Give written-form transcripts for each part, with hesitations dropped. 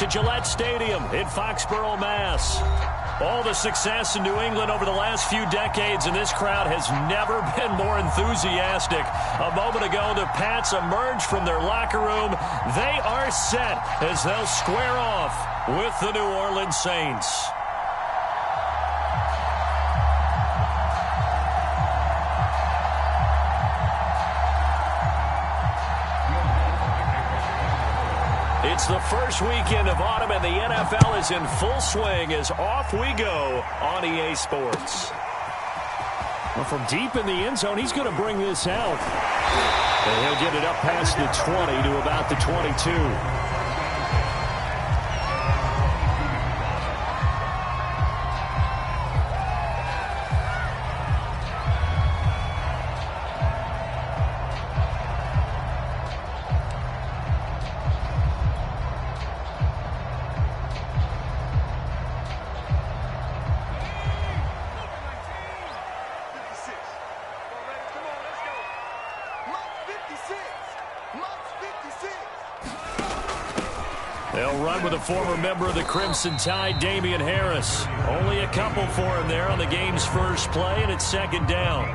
to Gillette Stadium in Foxborough, Mass. All the success in New England over the last few decades, and this crowd has never been more enthusiastic. A moment ago, the Pats emerged from their locker room. They are set as they'll square off with the New Orleans Saints. It's the first weekend of autumn, and the NFL is in full swing as off we go on EA Sports. Well, from deep in the end zone, he's going to bring this out. And he'll get it up past the 20 to about the 22. They'll run with a former member of the Crimson Tide, Damian Harris. Only a couple for him there on the game's first play, and it's second down.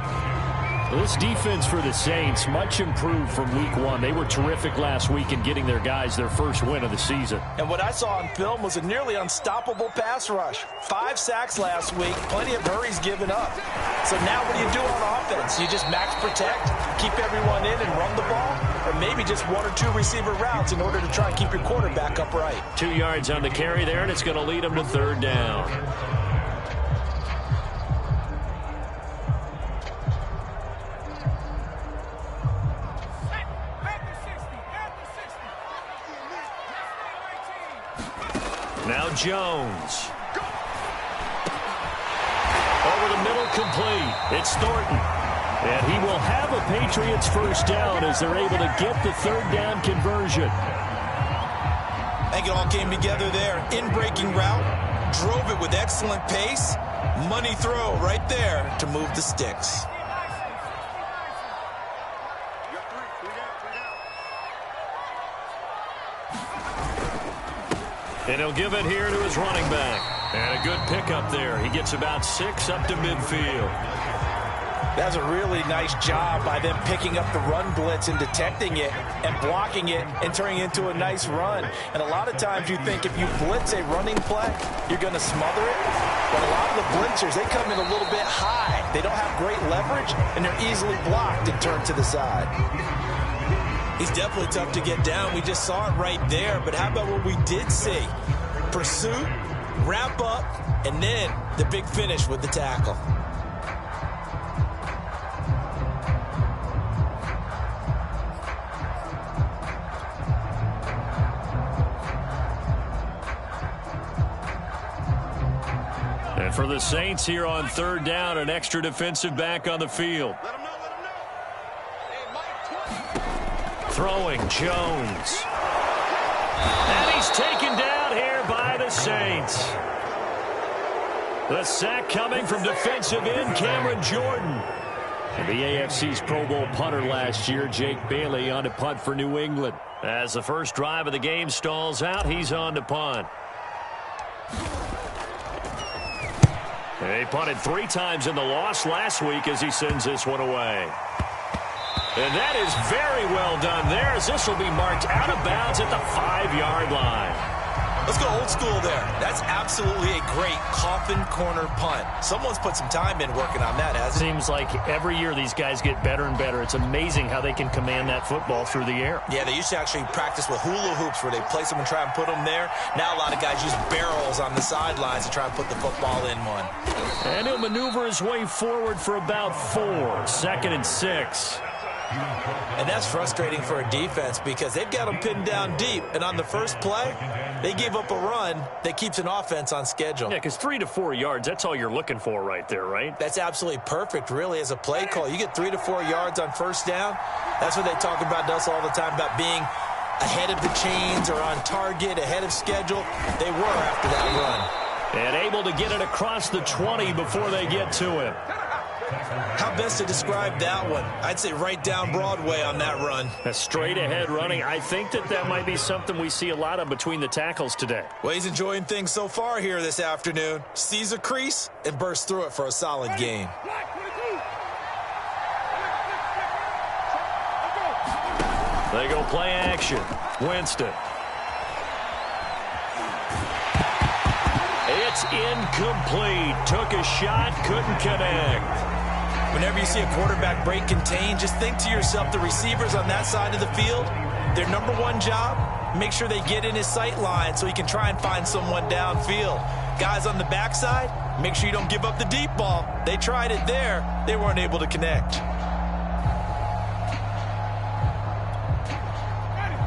This defense for the Saints, much improved from week one. They were terrific last week in getting their guys their first win of the season. And what I saw on film was a nearly unstoppable pass rush. 5 sacks last week, plenty of hurries given up. So now what do you do on offense? You just max protect, keep everyone in and run the ball? Or maybe just 1 or 2 receiver routes in order to try and keep your quarterback upright. 2 yards on the carry there, and it's going to lead them to third down. Now Jones. Over the middle, complete. It's Thornton. And he will have a Patriots first down as they're able to get the third down conversion. I think it all came together there. In-breaking route, drove it with excellent pace. Money throw right there to move the sticks. And he'll give it here to his running back. And a good pickup there. He gets about 6 up to midfield. That's a really nice job by them picking up the run blitz and detecting it and blocking it and turning it into a nice run. And a lot of times you think if you blitz a running play, you're going to smother it. But a lot of the blitzers, they come in a little bit high. They don't have great leverage, and they're easily blocked and turned to the side. He's definitely tough to get down. We just saw it right there. But how about what we did see? Pursuit, wrap up, and then the big finish with the tackle. And for the Saints here on third down, an extra defensive back on the field. Throwing Jones. And he's taken down here by the Saints. The sack coming from defensive end Cameron Jordan. And the AFC's Pro Bowl punter last year, Jake Bailey, on to punt for New England. As the first drive of the game stalls out, he's on to punt. He punted 3 times in the loss last week as he sends this one away. And that is very well done there, as this will be marked out of bounds at the 5-yard line. Let's go old school there. That's absolutely a great coffin corner punt. Someone's put some time in working on that, hasn't it? Seems like every year these guys get better and better. It's amazing how they can command that football through the air. Yeah, they used to actually practice with hula hoops where they place them and try and put them there. Now a lot of guys use barrels on the sidelines to try and put the football in one. And he'll maneuver his way forward for about 4. 2nd and 6. And that's frustrating for a defense because they've got them pinned down deep. And on the first play, they gave up a run that keeps an offense on schedule. Yeah, because 3 to 4 yards, that's all you're looking for right there, right? That's absolutely perfect, really, as a play call. You get 3 to 4 yards on first down. That's what they talk about us all the time, about being ahead of the chains or on target, ahead of schedule. They were after that run. And able to get it across the 20 before they get to him. How best to describe that one? I'd say right down Broadway on that run. A straight ahead running. I think that might be something we see a lot of between the tackles today. Well, he's enjoying things so far here this afternoon. Sees a crease and bursts through it for a solid gain. They go play action. Winston. It's incomplete. Took a shot, couldn't connect. Whenever you see a quarterback break contain, just think to yourself, the receivers on that side of the field, their number one job, make sure they get in his sight line so he can try and find someone downfield. Guys on the backside, make sure you don't give up the deep ball. They tried it there. They weren't able to connect.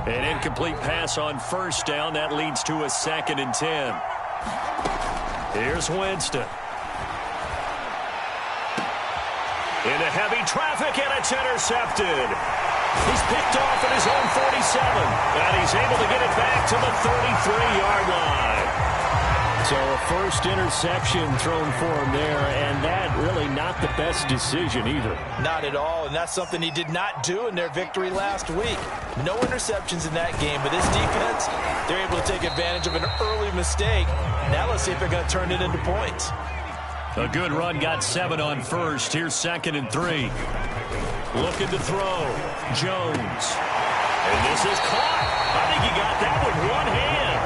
An incomplete pass on first down. That leads to a 2nd and 10. Here's Winston. Into heavy traffic, and it's intercepted. He's picked off at his own 47, and he's able to get it back to the 33-yard line. So a first interception thrown for him there, and that really not the best decision either. Not at all, and that's something he did not do in their victory last week. No interceptions in that game, but this defense, they're able to take advantage of an early mistake. Now let's see if they're going to turn it into points. A good run, got 7 on first. Here's 2nd and 3. Looking to throw. Jones. And this is caught. I think he got that with one hand.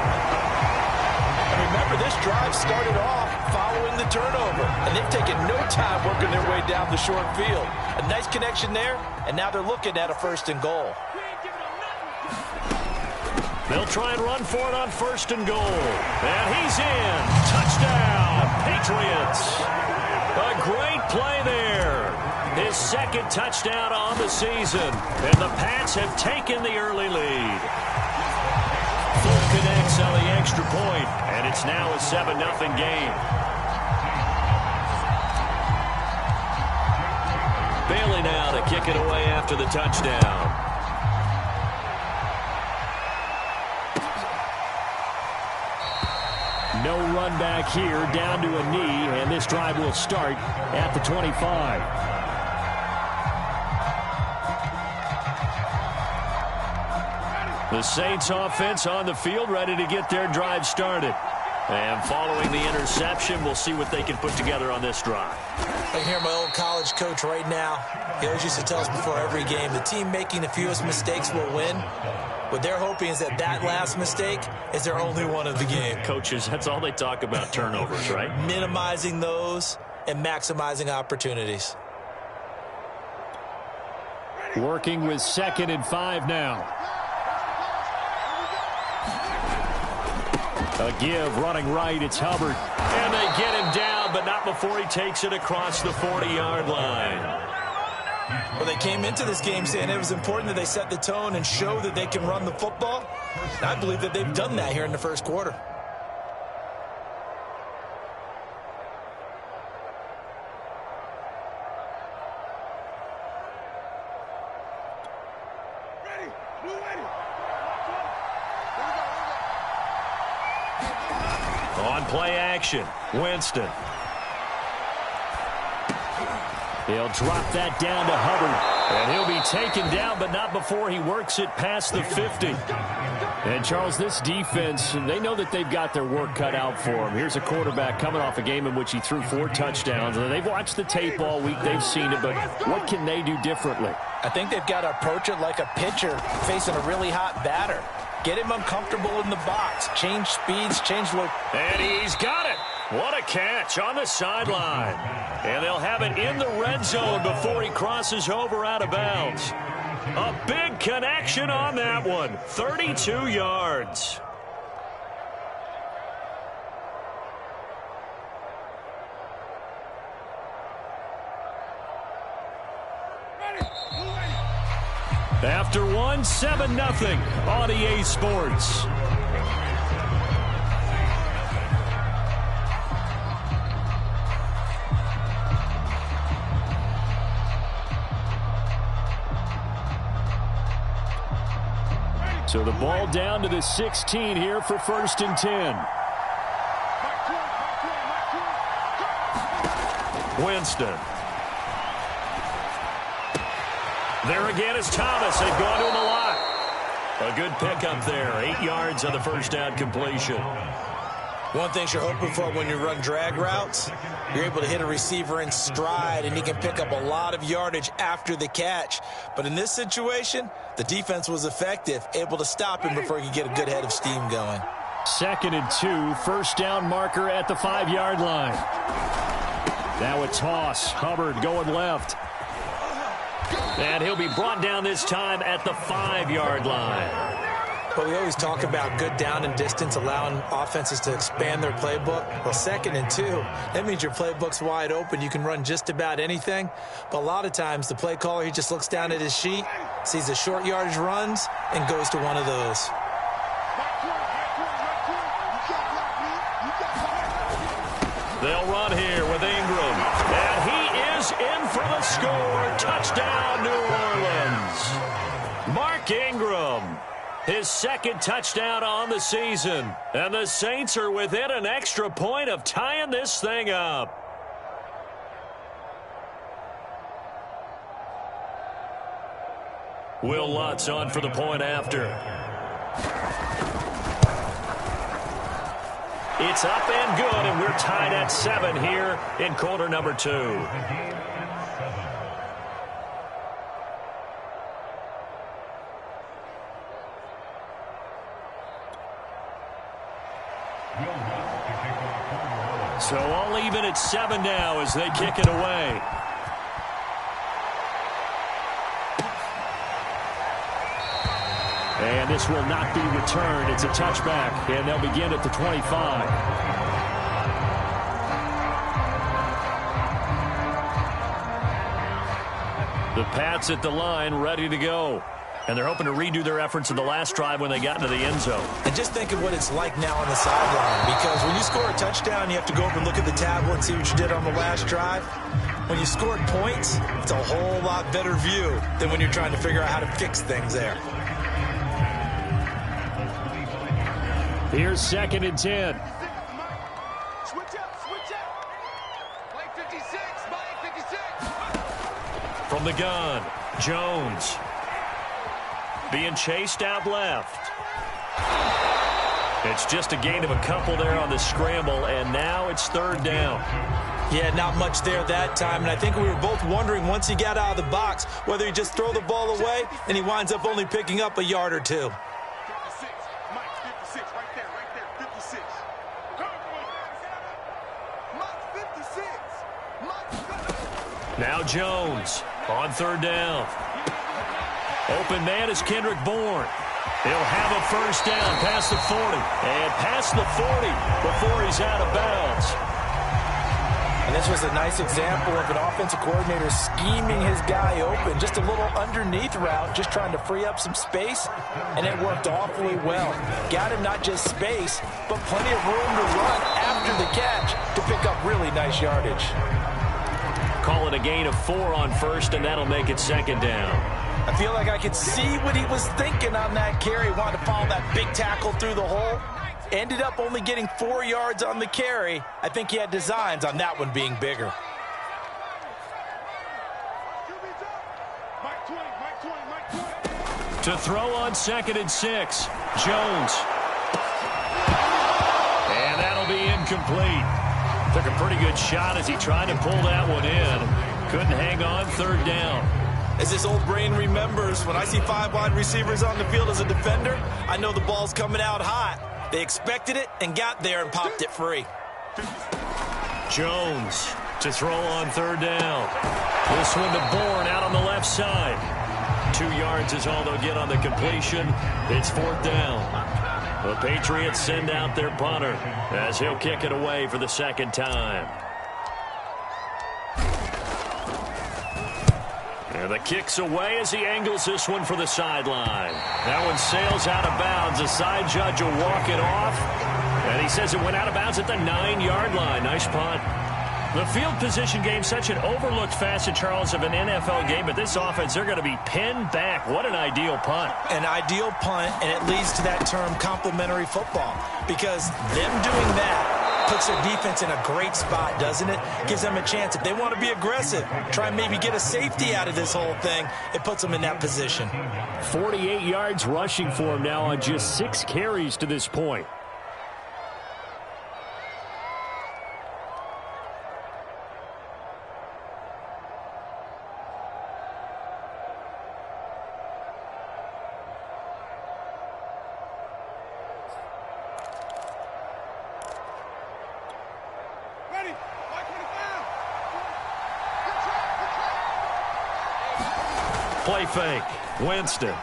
And remember, this drive started off following the turnover, and they've taken no time working their way down the short field. A nice connection there, and now they're looking at a 1st and goal. They'll try and run for it on 1st and goal. And he's in. Touchdown, Patriots. A great play there. His 2nd touchdown on the season. And the Pats have taken the early lead. Full connects on the extra point, and it's now a 7-0 game. Bailey now to kick it away after the touchdown. No run back here, down to a knee, and this drive will start at the 25. The Saints offense on the field, ready to get their drive started. And following the interception, we'll see what they can put together on this drive. I can hear my old college coach right now. He always used to tell us before every game, the team making the fewest mistakes will win. What they're hoping is that last mistake is their only one of the game. Coaches, that's all they talk about, turnovers, right? Minimizing those and maximizing opportunities. Working with 2nd and 5 now. A give, running right, it's Hubbard. And they get him down, but not before he takes it across the 40-yard line. Well, they came into this game saying it was important that they set the tone and show that they can run the football. And I believe that they've done that here in the first quarter. On play action, Winston. He'll drop that down to Hubbard. And he'll be taken down, but not before he works it past the 50. And, Charles, this defense, they know that they've got their work cut out for them. Here's a quarterback coming off a game in which he threw 4 touchdowns. They've watched the tape all week. They've seen it, but what can they do differently? I think they've got to approach it like a pitcher facing a really hot batter. Get him uncomfortable in the box. Change speeds, change look. And he's got it. What a catch on the sideline. And they'll have it in the red zone before he crosses over out of bounds. A big connection on that one. 32 yards. After one, 7-0 on EA Sports. So the ball down to the 16 here for 1st and 10. Winston. There again is Thomas. They've gone to him a lot. A good pickup there. 8 yards on the first down completion. One thing you're hoping for when you run drag routes, you're able to hit a receiver in stride, and he can pick up a lot of yardage after the catch. But in this situation, the defense was effective, able to stop him before he could get a good head of steam going. 2nd and 2, first down marker at the 5-yard line. Now a toss. Hubbard going left. And he'll be brought down this time at the 5-yard line. But we always talk about good down and distance, allowing offenses to expand their playbook. Well, 2nd and 2, that means your playbook's wide open. You can run just about anything. But a lot of times, the play caller, he just looks down at his sheet, sees the short yardage runs, and goes to one of those. They'll run here with Ingram. And he is in for the score. Touchdown, New Orleans. Mark Ingram. His 2nd touchdown on the season. And the Saints are within an extra point of tying this thing up. Will Lutz on for the point after. It's up and good, and we're tied at 7 here in quarter number 2. So all even at 7 now as they kick it away. And this will not be returned. It's a touchback, and they'll begin at the 25. The Pats at the line, ready to go. And they're hoping to redo their efforts in the last drive when they got into the end zone. And just think of what it's like now on the sideline, because when you score a touchdown, you have to go over and look at the tablet and see what you did on the last drive. When you scored points, it's a whole lot better view than when you're trying to figure out how to fix things there. Here's 2nd and 10. Switch up. Play 56, play 56. From the gun, Jones. Being chased out left. It's just a gain of a couple there on the scramble, and now it's 3rd down. Yeah, not much there that time, and I think we were both wondering once he got out of the box whether he just throw the ball away, and he winds up only picking up a yard or two. 56, Mike, 56, right there, 56. Mike 56, Now Jones on 3rd down. Open man is Kendrick Bourne. He'll have a first down past the 40. And past the 40 before he's out of bounds. And this was a nice example of an offensive coordinator scheming his guy open. Just a little underneath route, just trying to free up some space. And it worked awfully well. Got him not just space, but plenty of room to run after the catch to pick up really nice yardage. Call it a gain of 4 on first, and that'll make it 2nd down. I feel like I could see what he was thinking on that carry. Wanted to follow that big tackle through the hole. Ended up only getting 4 yards on the carry. I think he had designs on that one being bigger. To throw on 2nd and 6, Jones. And that'll be incomplete. Took a pretty good shot as he tried to pull that one in. Couldn't hang on, 3rd down. As this old brain remembers, when I see 5 wide receivers on the field as a defender, I know the ball's coming out hot. They expected it and got there and popped it free. Jones to throw on 3rd down. This one to Bourne out on the left side. 2 yards is all they'll get on the completion. It's 4th down. The Patriots send out their punter as he'll kick it away for the 2nd time. And the kick's away as he angles this one for the sideline. That one sails out of bounds. The side judge will walk it off. And he says it went out of bounds at the 9-yard line. Nice punt. The field position game, such an overlooked facet, Charles, of an NFL game. But this offense, they're going to be pinned back. What an ideal punt. An ideal punt, and it leads to that term complementary football. Because them doing that puts their defense in a great spot, doesn't it? Gives them a chance. If they want to be aggressive, try and maybe get a safety out of this whole thing, it puts them in that position. 48 yards rushing for him now on just 6 carries to this point. Play fake. Winston.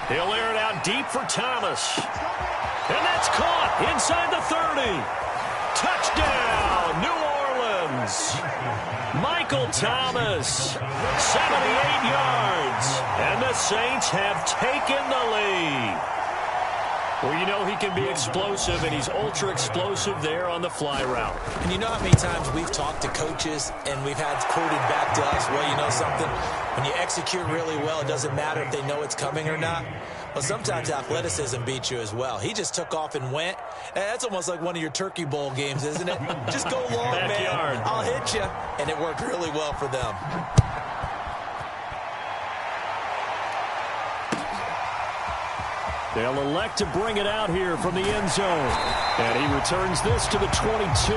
He'll air it out deep for Thomas. And that's caught inside the 30. Touchdown, New Orleans. Michael Thomas, 78 yards. And the Saints have taken the lead. Well, you know he can be explosive, and he's ultra-explosive there on the fly route. And you know how many times we've talked to coaches and we've had quoted back to us, well, you know something? When you execute really well, it doesn't matter if they know it's coming or not. Well, sometimes athleticism beats you as well. He just took off and went. That's almost like one of your Turkey Bowl games, isn't it? Just go long, man. I'll hit you. And it worked really well for them. They'll elect to bring it out here from the end zone. And he returns this to the 22.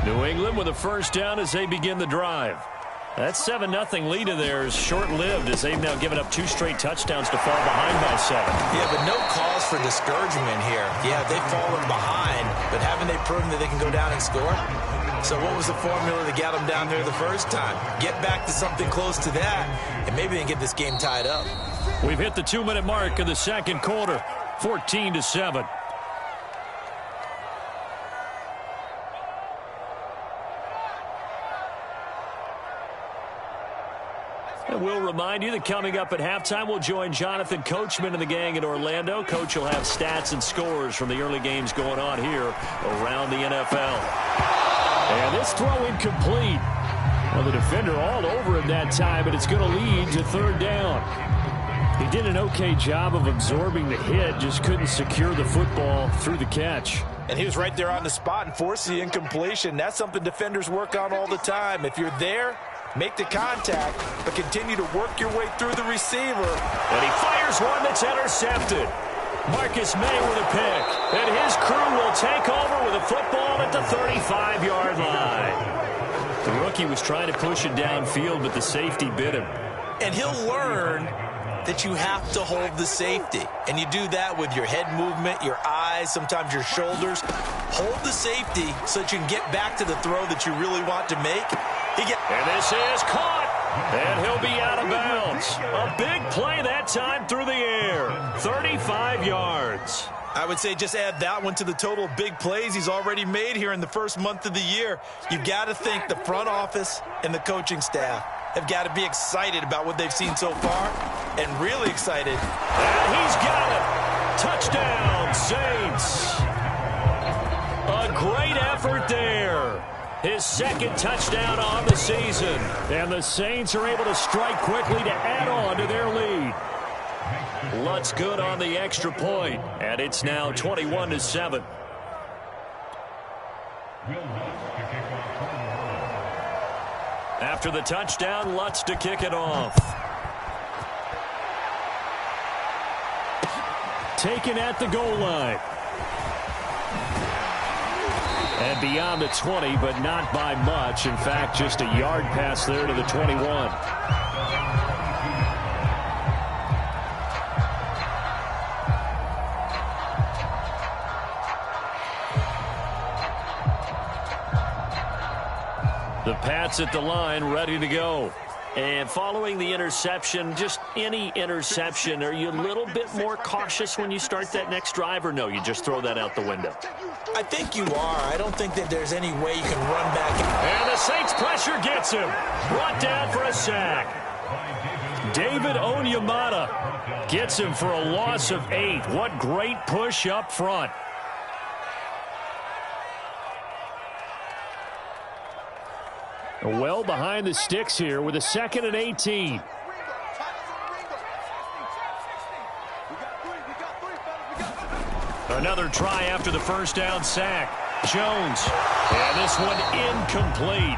New England with a first down as they begin the drive. That 7-0 lead of theirs short-lived as they've now given up 2 straight touchdowns to fall behind by 7. Yeah, but no cause for discouragement here. Yeah, they've fallen behind, but haven't they proven that they can go down and score? So what was the formula that got them down there the first time? Get back to something close to that, and maybe they can get this game tied up. We've hit the 2-minute mark of the second quarter, 14-7. And we'll remind you that coming up at halftime, we'll join Jonathan Coachman and the gang in Orlando. Coach will have stats and scores from the early games going on here around the NFL. And this throw incomplete. Well, the defender all over him that time, but it's going to lead to third down. He did an okay job of absorbing the hit, just couldn't secure the football through the catch. And he was right there on the spot and forced the incompletion. That's something defenders work on all the time. If you're there, make the contact, but continue to work your way through the receiver. And he fires one that's intercepted. Marcus May with a pick. And his crew will take over with a football at the 35-yard line. The rookie was trying to push it downfield, but the safety bit him. And he'll learn that you have to hold the safety. And you do that with your head movement, your eyes, sometimes your shoulders. Hold the safety so that you can get back to the throw that you really want to make. And this is caught. And he'll be out of bounds. A big play that time through the air. 35 yards. I would say just add that one to the total of big plays he's already made here in the first month of the year. You've got to think the front office and the coaching staff have got to be excited about what they've seen so far and really excited. And he's got it. Touchdown, Saints. A great effort there. His second touchdown on the season. And the Saints are able to strike quickly to add on to their lead. Lutz good on the extra point, and it's now 21-7. After the touchdown, Lutz to kick it off. Taken at the goal line. And beyond the 20, but not by much. In fact, just a yard pass there to the 21. The Pats at the line, ready to go. And following the interception, just any interception, are you a little bit more cautious when you start that next drive, or no, you just throw that out the window? I think you are. I don't think that there's any way you can run back. And the Saints pressure gets him. Brought down for a sack. David Onyemata gets him for a loss of 8. What great push up front. Well behind the sticks here with a 2nd and 18. Another try after the first down sack. Jones. And this one incomplete.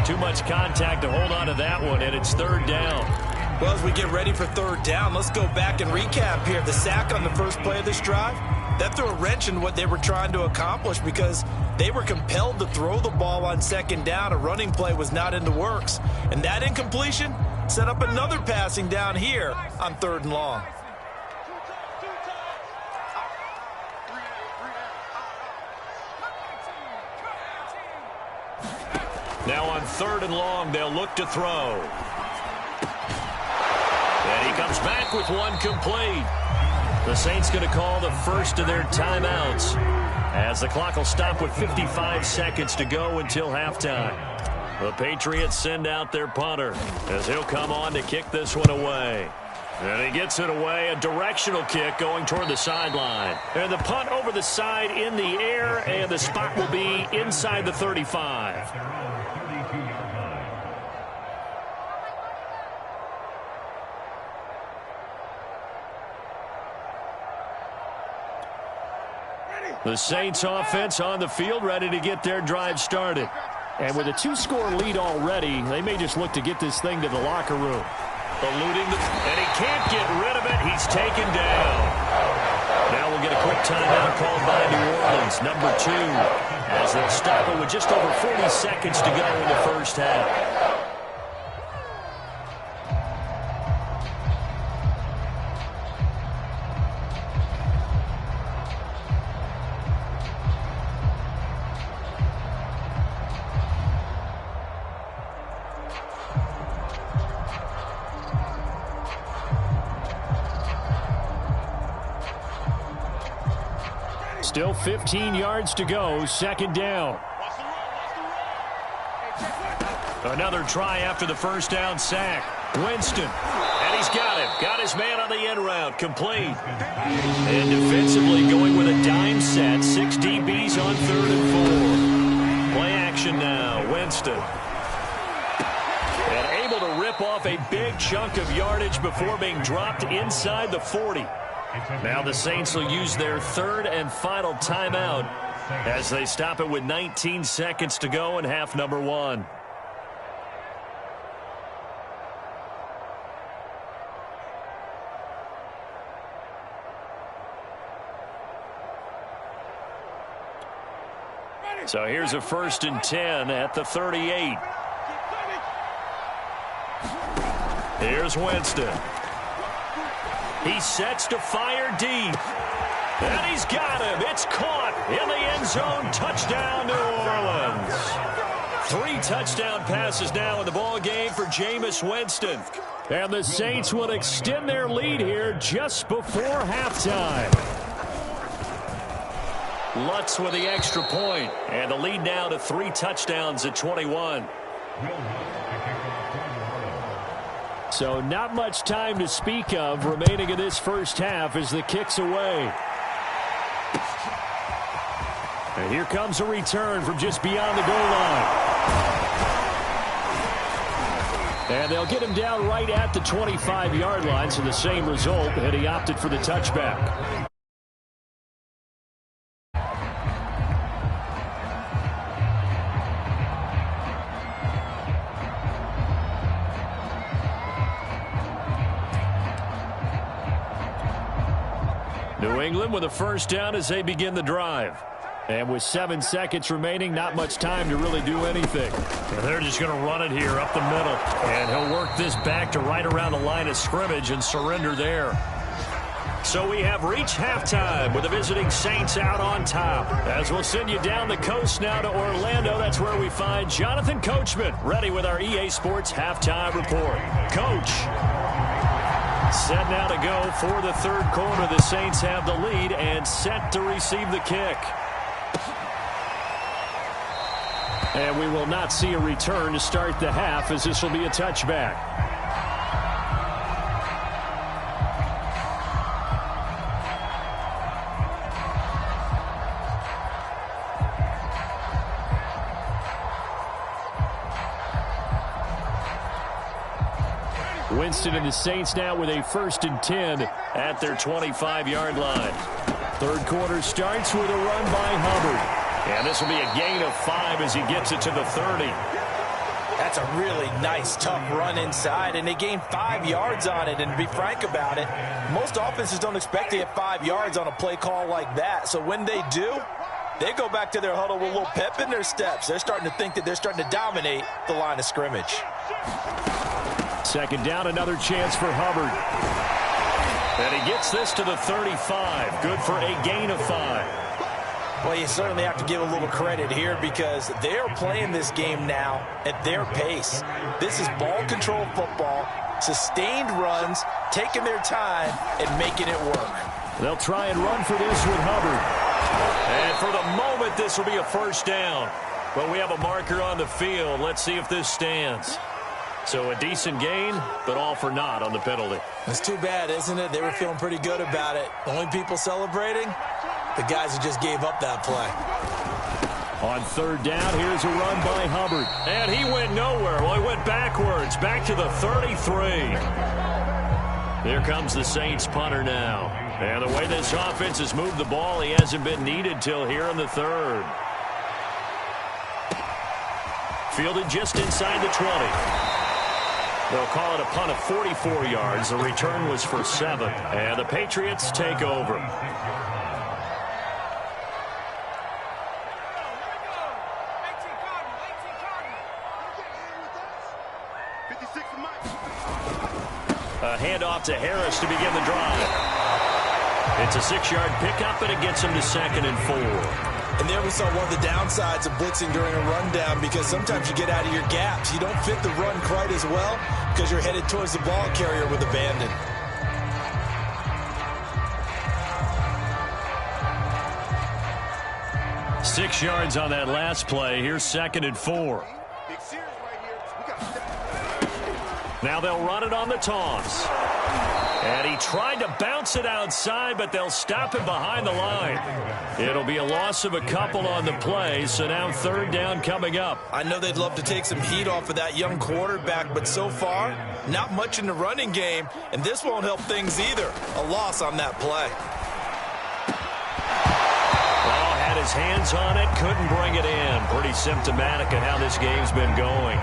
Too much contact to hold on to that one, and it's 3rd down. Well, as we get ready for 3rd down, let's go back and recap here. The sack on the first play of this drive, that threw a wrench in what they were trying to accomplish because they were compelled to throw the ball on 2nd down. A running play was not in the works. And that incompletion set up another passing down here on 3rd and long. Now on 3rd and long, they'll look to throw. And he comes back with one complete. The Saints going to call the first of their timeouts as the clock will stop with 55 seconds to go until halftime. The Patriots send out their punter as he'll come on to kick this one away. And he gets it away, a directional kick going toward the sideline. And the punt over the side in the air, and the spot will be inside the 35. The Saints offense on the field, ready to get their drive started. And with a 2-score lead already, they may just look to get this thing to the locker room. Eluding and he can't get rid of it. He's taken down. Now we'll get a quick timeout called by New Orleans, number 2, as they'll stop it with just over 40 seconds to go in the first half. Still 15 yards to go, 2nd down. Another try after the first down sack. Winston, and he's got him. Got his man on the end route, complete. And defensively going with a dime set, 6 DBs on 3rd and 4. Play action now, Winston. And able to rip off a big chunk of yardage before being dropped inside the 40. Now the Saints will use their 3rd and final timeout as they stop it with 19 seconds to go in half number 1. So here's a 1st and 10 at the 38. Here's Winston. He sets to fire deep. And he's got him. It's caught in the end zone. Touchdown, New Orleans. 3 touchdown passes now in the ball game for Jameis Winston. And the Saints will extend their lead here just before halftime. Lutz with the extra point. And the lead now to 3 touchdowns at 21. So not much time to speak of remaining in this first half as the kick's away. And here comes a return from just beyond the goal line. And they'll get him down right at the 25-yard line, so the same result, and he opted for the touchback. New England with a first down as they begin the drive. And with 7 seconds remaining, not much time to really do anything. And they're just going to run it here up the middle. And he'll work this back to right around the line of scrimmage and surrender there. So we have reached halftime with the visiting Saints out on top. As we'll send you down the coast now to Orlando, that's where we find Jonathan Coachman, ready with our EA Sports halftime report. Coach. Set now to go for the 3rd quarter. The Saints have the lead and set to receive the kick. And we will not see a return to start the half, as this will be a touchback. Winston and the Saints now with a 1st and 10 at their 25-yard line. Third quarter starts with a run by Hubbard. And this will be a gain of 5 as he gets it to the 30. That's a really nice, tough run inside, and they gained 5 yards on it. And to be frank about it, most offenses don't expect to get 5 yards on a play call like that. So when they do, they go back to their huddle with a little pep in their steps. They're starting to think that they're starting to dominate the line of scrimmage. Second down, another chance for Hubbard. And he gets this to the 35. Good for a gain of 5. Well, you certainly have to give a little credit here because they're playing this game now at their pace. This is ball control football, sustained runs, taking their time, and making it work. They'll try and run for this with Hubbard. And for the moment, this will be a 1st down. But we have a marker on the field. Let's see if this stands. So a decent gain, but all for naught on the penalty. It's too bad, isn't it? They were feeling pretty good about it. The only people celebrating, the guys who just gave up that play. On 3rd down, here's a run by Hubbard. And he went nowhere. Well, he went backwards, back to the 33. Here comes the Saints punter now. And the way this offense has moved the ball, he hasn't been needed till here in the 3rd. Fielded just inside the 20. They'll call it a punt of 44 yards. The return was for 7. And the Patriots take over. A handoff to Harris to begin the drive. It's a 6-yard pickup, and it gets him to 2nd and 4. And there we saw one of the downsides of blitzing during a rundown because sometimes you get out of your gaps. You don't fit the run quite as well because you're headed towards the ball carrier with abandon. Six yards on that last play. Here's 2nd and 4. Now they'll run it on the toss. And he tried to bounce it outside, but they'll stop him behind the line. It'll be a loss of a couple on the play, so now 3rd down coming up. I know they'd love to take some heat off of that young quarterback, but so far, not much in the running game, and this won't help things either. A loss on that play. Oh, had his hands on it, couldn't bring it in. Pretty symptomatic of how this game's been going.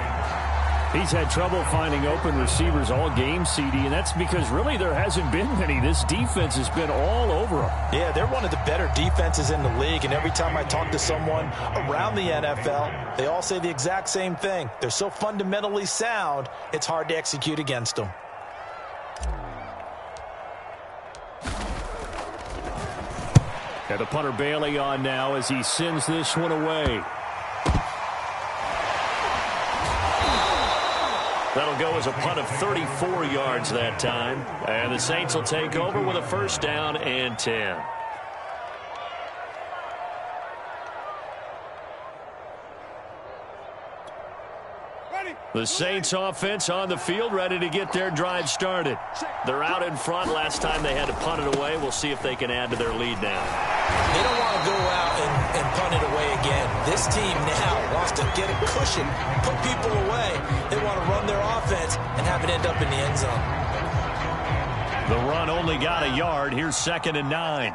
He's had trouble finding open receivers all game, CD, and that's because really there hasn't been many. This defense has been all over him. Yeah, they're one of the better defenses in the league, and every time I talk to someone around the NFL, they all say the exact same thing. They're so fundamentally sound, it's hard to execute against them. And the punter Bailey on now as he sends this one away. That'll go as a punt of 34 yards that time. And the Saints will take over with a 1st down and 10. The Saints offense on the field, ready to get their drive started. They're out in front. Last time they had to punt it away. We'll see if they can add to their lead now. They don't want to go out and punt it away again. This team now wants to get a cushion, put people away. They want to run their offense and have it end up in the end zone. The run only got a yard. Here's 2nd and 9.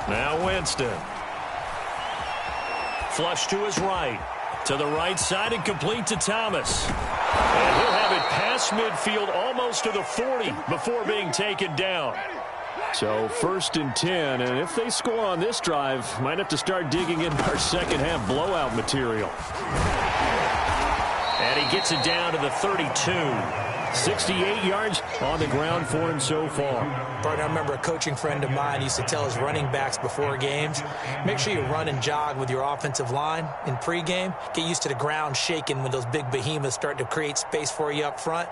Now Winston. Flush to his right. To the right side and complete to Thomas. And he'll have it past midfield almost to the 40 before being taken down. So 1st and 10, and if they score on this drive, might have to start digging in our second half blowout material. And he gets it down to the 32. 68 yards on the ground for him so far. Partner, I remember a coaching friend of mine used to tell his running backs before games, make sure you run and jog with your offensive line in pregame. Get used to the ground shaking when those big behemoths start to create space for you up front.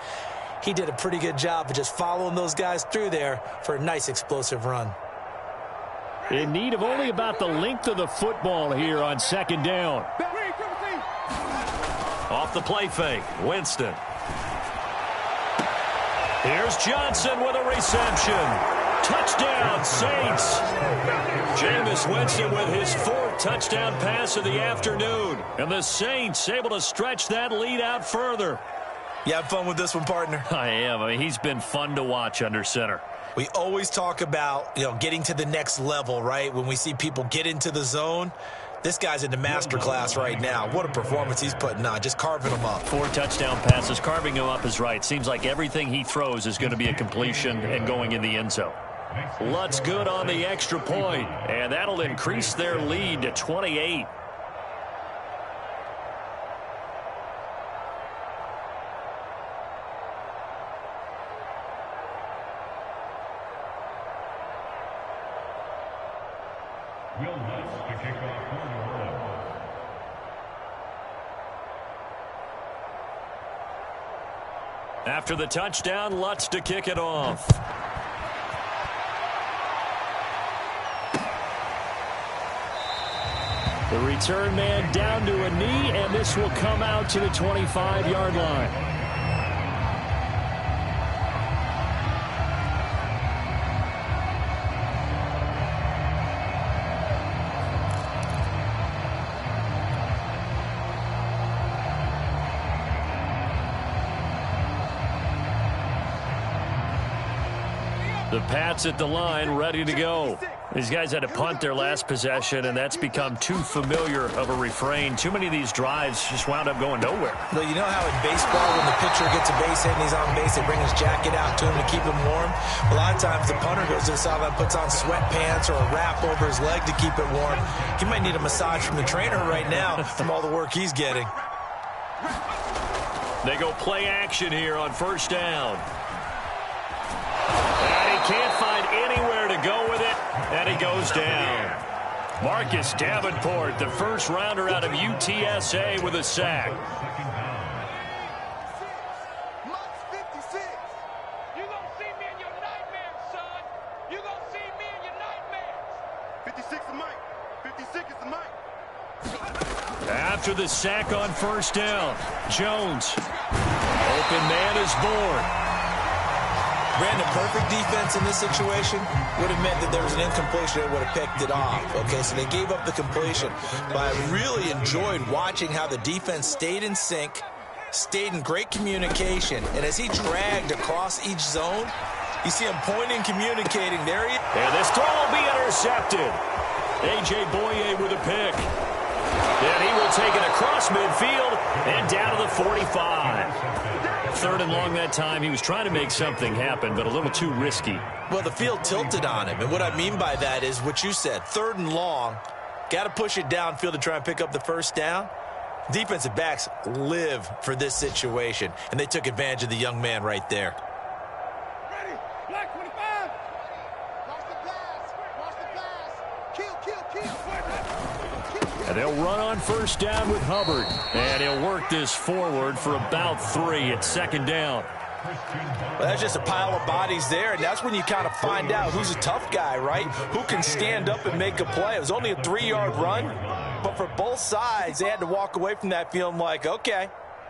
He did a pretty good job of just following those guys through there for a nice explosive run. In need of only about the length of the football here on 2nd down. Off the play fake, Winston. Here's Johnson with a reception. Touchdown, Saints. Jameis Winston with his 4th touchdown pass of the afternoon. And the Saints able to stretch that lead out further. You have fun with this one, partner? I am. I mean, he's been fun to watch under center. We always talk about, getting to the next level, right? When we see people get into the zone, this guy's in the master class right now. What a performance he's putting on, just carving them up. 4 touchdown passes, carving him up is right. Seems like everything he throws is going to be a completion and going in the end zone. Lutz good on the extra point, and that'll increase their lead to 28. Will Lutz to kick off for the Orlando. After the touchdown, Lutz to kick it off. The return man down to a knee, and this will come out to the 25-yard line. The Pats at the line, ready to go. These guys had to punt their last possession, and that's become too familiar of a refrain. Too many of these drives just wound up going nowhere. Well, you know how in baseball, when the pitcher gets a base hit and he's on base, they bring his jacket out to him to keep him warm? A lot of times the punter goes to the sideline, puts on sweatpants or a wrap over his leg to keep it warm. He might need a massage from the trainer right now from all the work he's getting. They go play action here on first down. And he can't find anywhere to go with it, and he goes down. Marcus Davenport, the first rounder out of UTSA, with a sack. Mike's 56. You gonna see me in your nightmares, son. You gonna see me in your nightmares. 56 is Mike. 56 is the Mike. After the sack on first down, Jones. Open man is born. Brandon, perfect defense in this situation would have meant that there was an incompletion that would have picked it off. Okay, so they gave up the completion. But I really enjoyed watching how the defense stayed in sync, stayed in great communication, and as he dragged across each zone, you see him pointing, communicating. There he is. And this throw will be intercepted. A.J. Boye with a pick. Then he will take it across midfield and down to the 45. 3rd and long that time. He was trying to make something happen, but a little too risky. Well, the field tilted on him, and what I mean by that is what you said. 3rd and long, got to push it downfield to try and pick up the first down. Defensive backs live for this situation, and they took advantage of the young man right there. Ready? Black 25. Watch the pass. Watch the pass. Kill. And they'll run on first down with Hubbard. And he'll work this forward for about 3 at 2nd down. Well, that's just a pile of bodies there, and that's when you kind of find out who's a tough guy, right? Who can stand up and make a play. It was only a 3-yard run, but for both sides, they had to walk away from that feeling like, okay,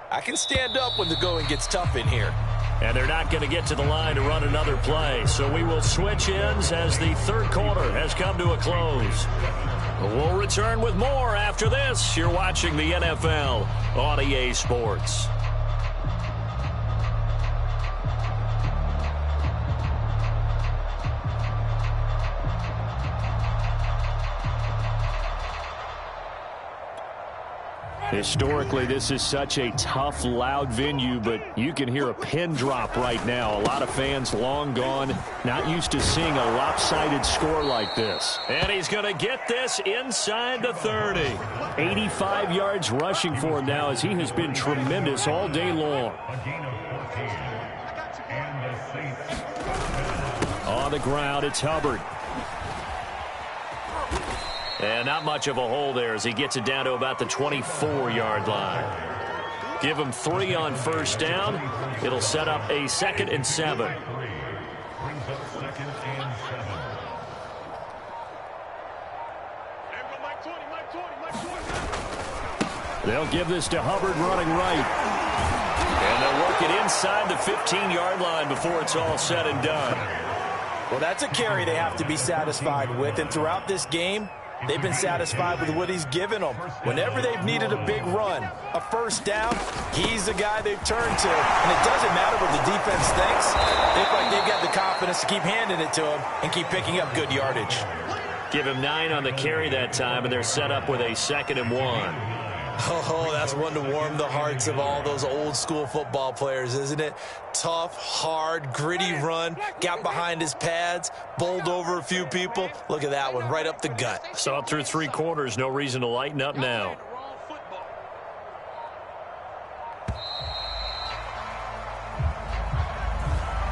I can stand up when the going gets tough in here. And they're not going to get to the line to run another play. So we will switch ends as the 3rd quarter has come to a close. We'll return with more after this. You're watching the NFL on EA Sports. Historically, this is such a tough, loud venue, but you can hear a pin drop right now. A lot of fans long gone, not used to seeing a lopsided score like this. And he's going to get this inside the 30. 85 yards rushing for him now as he has been tremendous all day long. On the ground, it's Hubbard. And not much of a hole there as he gets it down to about the 24-yard line. Give him 3 on first down. It'll set up a 2nd and 7. They'll give this to Hubbard running right. And they'll work it inside the 15-yard line before it's all said and done. Well, that's a carry they have to be satisfied with, and throughout this game, they've been satisfied with what he's given them. Whenever they've needed a big run, a first down, he's the guy they've turned to. And it doesn't matter what the defense thinks. They look like they've got the confidence to keep handing it to him and keep picking up good yardage. Give him 9 on the carry that time, and they're set up with a 2nd and 1. Oh, that's one to warm the hearts of all those old-school football players, isn't it? Tough, hard, gritty run, got behind his pads, bowled over a few people. Look at that one, right up the gut. Saw it through 3 quarters, no reason to lighten up now.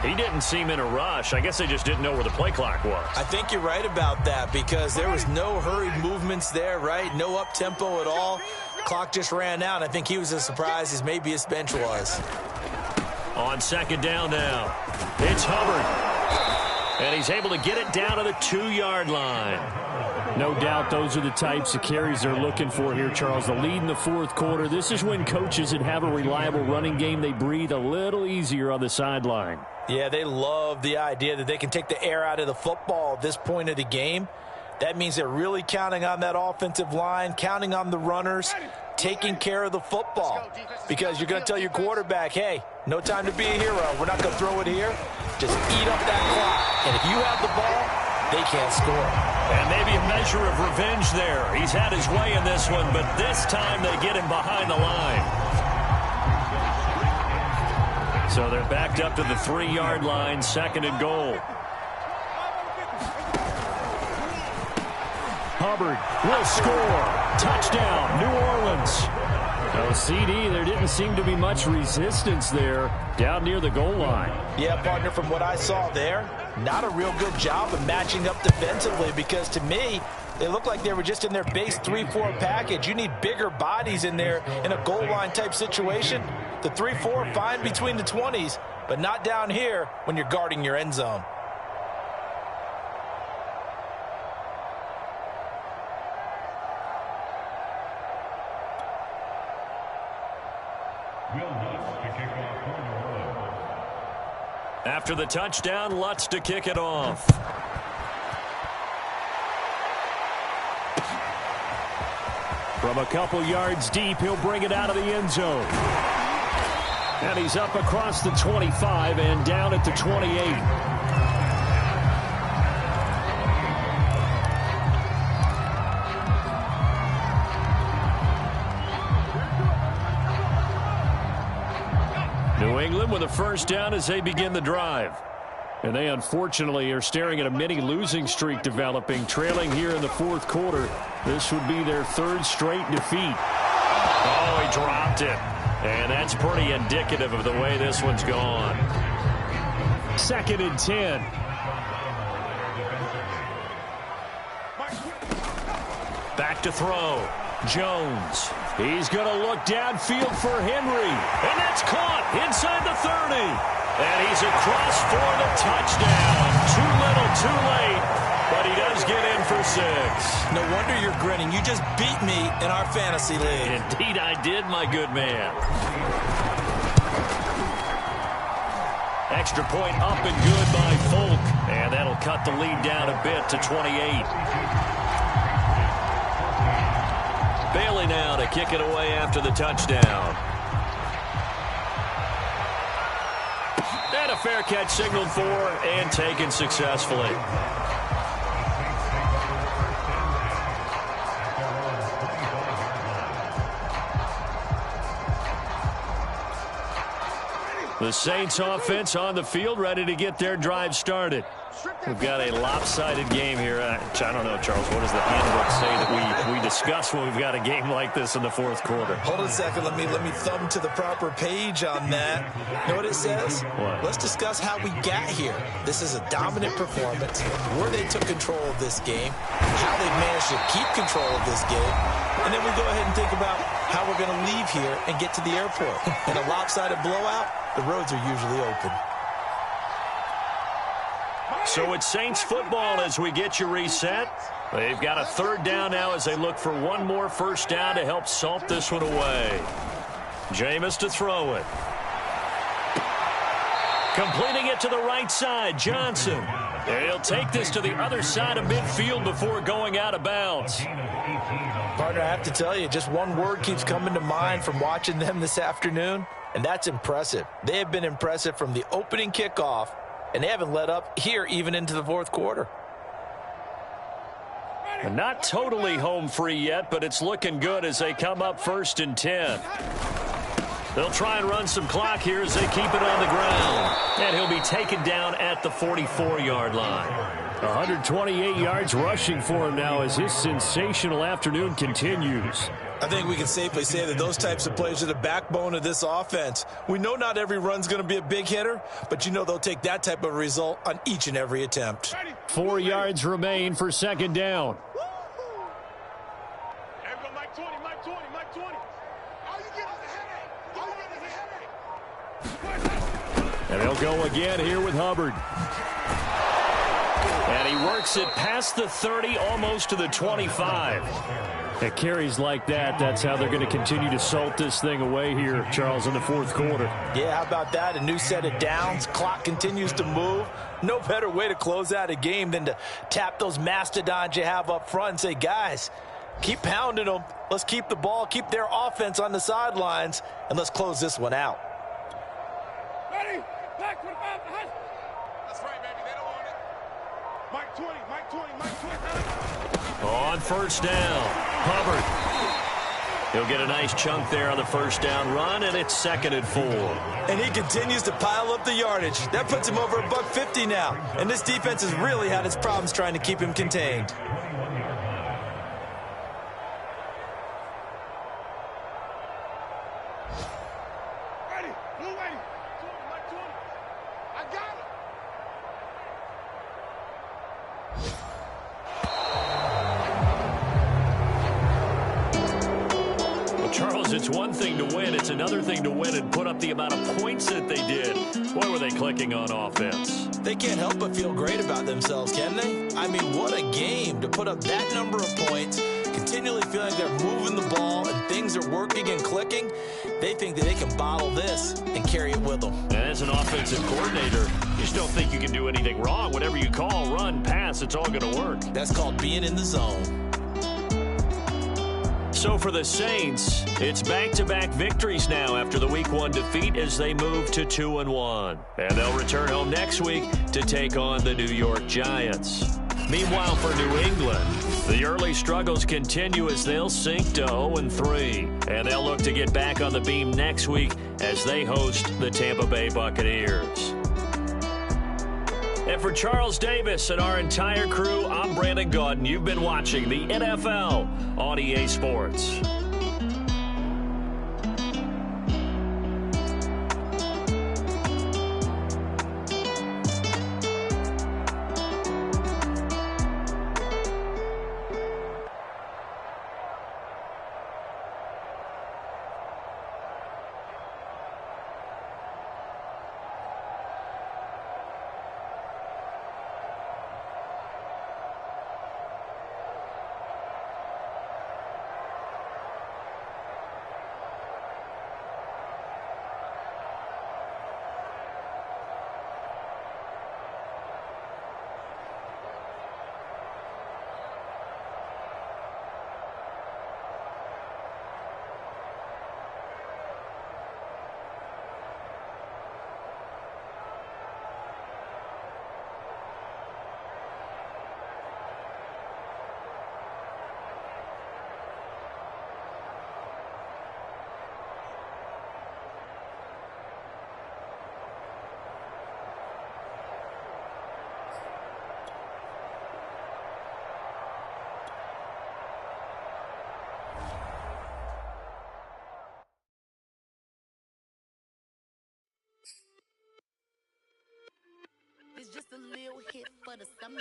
He didn't seem in a rush. I guess they just didn't know where the play clock was. I think you're right about that because there was no hurried movements there, right? No up-tempo at all. Clock just ran out. I think he was as surprised as maybe his bench was. On 2nd down now, it's Hubbard. And he's able to get it down to the 2-yard line. No doubt those are the types of carries they're looking for here, Charles. The lead in the 4th quarter. This is when coaches that have a reliable running game, they breathe a little easier on the sideline. Yeah, they love the idea that they can take the air out of the football at this point of the game. That means they're really counting on that offensive line, counting on the runners, taking care of the football. Because you're going to tell your quarterback, hey, no time to be a hero. We're not going to throw it here. Just eat up that clock. And if you have the ball, they can't score. And maybe a measure of revenge there. He's had his way in this one, but this time they get him behind the line. So they're backed up to the 3-yard line, 2nd and goal. Hubbard will score. Touchdown, New Orleans. No, CD, there didn't seem to be much resistance there down near the goal line. Yeah, partner, from what I saw there, not a real good job of matching up defensively because to me, they look like they were just in their base 3-4 package. You need bigger bodies in there in a goal line type situation. The 3-4, fine between the 20s, but not down here when you're guarding your end zone. After the touchdown, Lutz to kick it off. From a couple yards deep, he'll bring it out of the end zone. And he's up across the 25 and down at the 28. New England with a first down as they begin the drive. And they unfortunately are staring at a mini losing streak developing, trailing here in the 4th quarter. This would be their 3rd straight defeat. Oh, he dropped it. And that's pretty indicative of the way this one's gone. 2nd and 10. Back to throw. Jones. He's going to look downfield for Henry. And that's caught inside the 30. And he's across for the touchdown. Too little, too late. But he does get in for 6. No wonder you're grinning. You just beat me in our fantasy league. Indeed I did, my good man. Extra point up and good by Folk. And that'll cut the lead down a bit to 28. Bailey now to kick it away after the touchdown. And a fair catch signaled for and taken successfully. The Saints offense on the field, ready to get their drive started. We've got a lopsided game here. I don't know, Charles, what does the handbook say that we discuss when we've got a game like this in the 4th quarter? Hold on a second. Let me thumb to the proper page on that. You know what it says? What? Let's discuss how we got here. This is a dominant performance, where they took control of this game, how they managed to keep control of this game, and then we go ahead and think about how we're going to leave here and get to the airport. In a lopsided blowout, the roads are usually open. So it's Saints football as we get you reset. They've got a 3rd down now as they look for one more first down to help salt this one away. Jameis to throw it. Completing it to the right side, Johnson. And he'll take this to the other side of midfield before going out of bounds. Partner, I have to tell you, just one word keeps coming to mind from watching them this afternoon, and that's impressive. They have been impressive from the opening kickoff, and they haven't let up here even into the fourth quarter. And not totally home free yet, but it's looking good as they come up 1st and 10. They'll try and run some clock here as they keep it on the ground. And he'll be taken down at the 44-yard line. 128 yards rushing for him now as his sensational afternoon continues. I think we can safely say that those types of plays are the backbone of this offense. We know not every run's going to be a big hitter, but you know they'll take that type of result on each and every attempt. 4 yards remain for 2nd down. There we go, Mike 20, Mike 20, Mike 20. All you get is a headache. All you get is a headache. And they'll go again here with Hubbard. And he works it past the 30, almost to the 25. At carries like that, that's how they're going to continue to salt this thing away here, Charles, in the fourth quarter. Yeah, how about that? A new set of downs. Clock continues to move. No better way to close out a game than to tap those mastodons you have up front and say, guys, keep pounding them. Let's keep the ball, keep their offense on the sidelines, and let's close this one out. Ready? Back 25 behind. That's right, baby. They don't want it. Mike 20, Mike 20, Mike 20. On 1st down, Hubbard. He'll get a nice chunk there on the 1st down run, and it's 2nd and 4. And he continues to pile up the yardage. That puts him over $150 now. And this defense has really had its problems trying to keep him contained. Ready? Blue way. 20, Mike 20. I got it. Charles, it's one thing to win. It's another thing to win and put up the amount of points that they did. Boy, were they clicking on offense. They can't help but feel great about themselves, can they? I mean, what a game to put up that number of points, continually feeling like they're moving the ball and things are working and clicking. They think that they can bottle this and carry it with them. And as an offensive coordinator, you just don't think you can do anything wrong. Whatever you call, run, pass, it's all going to work. That's called being in the zone. So for the Saints, it's back-to-back victories now after the Week 1 defeat as they move to 2-1. And they'll return home next week to take on the New York Giants. Meanwhile, for New England, the early struggles continue as they'll sink to 0-3. And they'll look to get back on the beam next week as they host the Tampa Bay Buccaneers. And for Charles Davis and our entire crew, I'm Brandon Gaudin. You've been watching the NFL on EA Sports. It's just a little hit for the summer.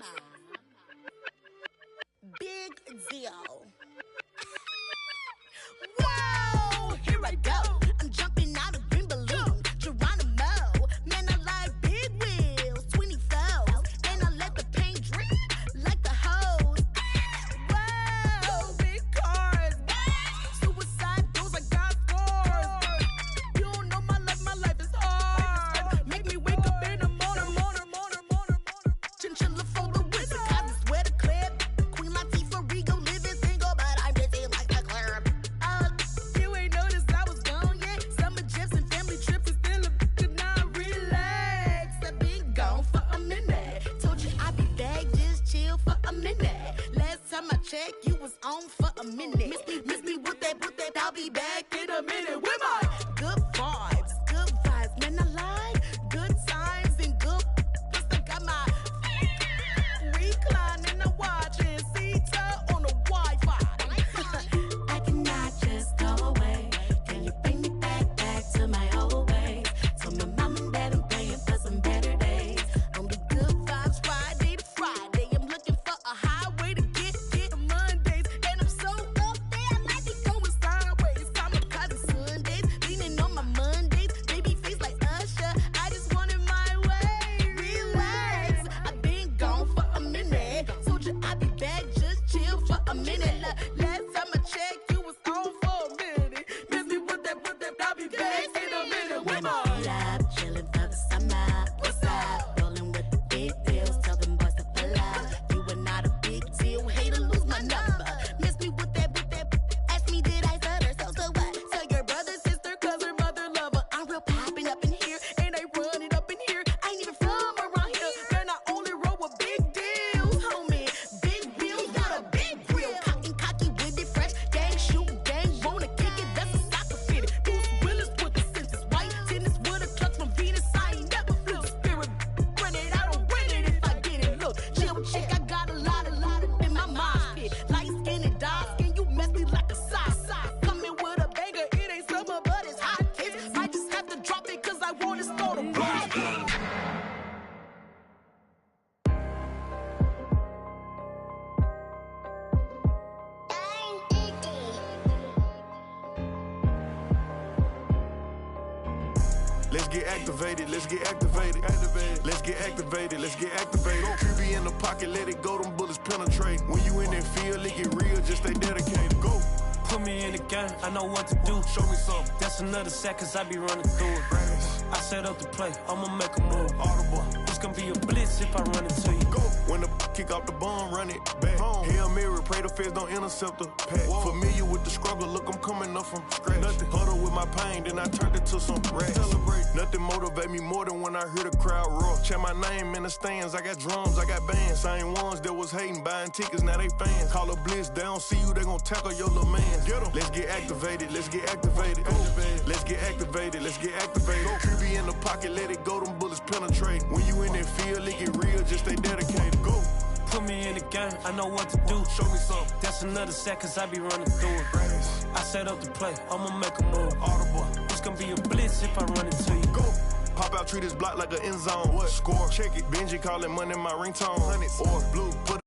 Big deal. Whoa, here I go. I'm jumping out of green balloon. Geronimo, man, I like big wheels, 24s, and I let the paint drip like the hose. Whoa, big cars, suicide doors, I got scores. You don't know my life is hard. Make me wake up in the morning. Chinchilla Last time I checked, you was on for a minute. Miss me with that, I'll be back in a minute. With my good vibes, man, I like good times and good. Plus I got my recline and I'm watching Sita on the Wi-Fi. I cannot just go away. Can you bring me back to my old ways? Told my mom and dad I'm praying for some better days. Only good vibes Friday to Friday. I'm looking for a highway to get to Mondays. And I'm so up there, I might be going sideways. Kamikaze Sundays, leaning on my Mondays. Baby face like Usher, I just want it my way. Relax, I've been gone for a minute. Told you I'd be back, just chill for a minute. Last time I checked, you was on for a minute. Miss me with that, I'll be back in a minute. With my up, chilling for the summer. What's up? Rolling with the big deals, tell them boys to pull up. You are not a big deal, hate to lose my number. Miss me with that, ask me did I stutter, so what? Tell your brother, sister, cousin, mother, lover. I'm real popping up in here, and I run it up in here. I ain't even from around here, man, I only roll with big deals, homie. Big wheels, got a big grill. Cocky with it, fresh, gang, shoot, gang, wanna kick it, that's a soccer fitted. Bruce Willis with the senses, white tennis with a clutch from Venus. I ain't never feel spirit. Run it, I don't win it if I get it. Look, chill chick, I got a lot in my mind. Pit. Light skin and dark skin, you mess me like a sock. Coming with a banger, it ain't summer, but it's hot. Hits. Might just have to drop it, cause I want to start a rock. Let's get activated, let's get activated. Let's get activated, let's get activated. QB in the pocket, let it go, them bullets penetrate. When you in that field, it get real, just stay dedicated. Go. Put me in the game, I know what to do. Show me something. That's another set, cause I be running through it. I set up the play, I'ma make a move. Audible. It's gonna be a blitz if I run into you. Go. When the kick off the bomb, run it back home. Hail Mary, pray the feds don't intercept the pack. Familiar with the struggle, look, I'm coming up from scratch. Nothing. Huddle with my pain, then I turned it to some rats. Celebrate. Nothing motivate me more than when I hear the crowd roar. Check my name in the stands, I got drums, I got bands. Same ones that was hating, buying tickets, now they fans. Call a blitz, they don't see you, they gon' tackle your little man. Get 'em. Let's get activated, let's get activated. Let's get activated, let's get activated. QB in the pocket, let it go, them bullets penetrate. When you in that field, it get real, just stay dedicated. Go. Put me in the game, I know what to do. Show me something. That's another set, cause I be running through it. I set up the play, I'ma make a move. Audible. It's gonna be a blitz if I run into you. Go. Pop out, treat this block like an end zone. What? Score. Check it. Benji calling money my ringtone. Hundreds. Or blue. Put